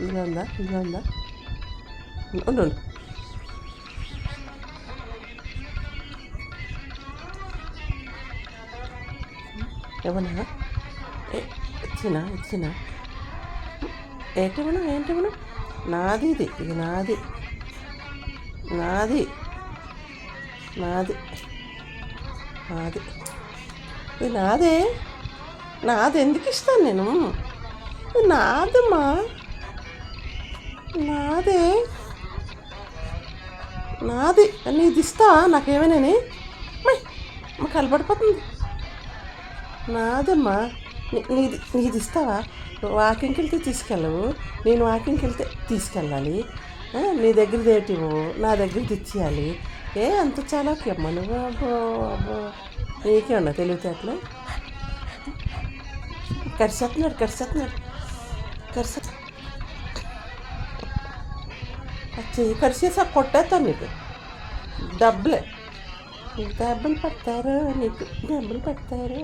ఇందులో ఉందా? ఇందులో ఉందా? ఉండు ఉండు. ఏమన్నా ఇచ్చినా ఏంటివనా నాది ఇది నాది నాది నాది నాది ఇది నాది ఎందుకు ఇస్తాను నేను? ఇది నాదమ్మా, నాదే నాది. నీది ఇస్తా నాకేమైనా కలబడిపోతుంది. నాదమ్మా, నీది ఇస్తావా? వాకింగ్కి వెళ్తే తీసుకెళ్ళవు, నేను వాకింగ్కి వెళ్తే తీసుకెళ్ళాలి. నీ దగ్గరది ఏటివు, నా దగ్గరది ఇచ్చేయాలి. అంత చాలాకి అమ్మ నువ్వు. అబ్బో అబ్బో, నీకే ఉన్నా తెలివితేటలు. కరిసేస్తున్నాడు చెయ్యి కరిసేసా కొట్టేస్తాను నీకు. డబ్బులు పడతారు నీకు, డబ్బులు పడతారు.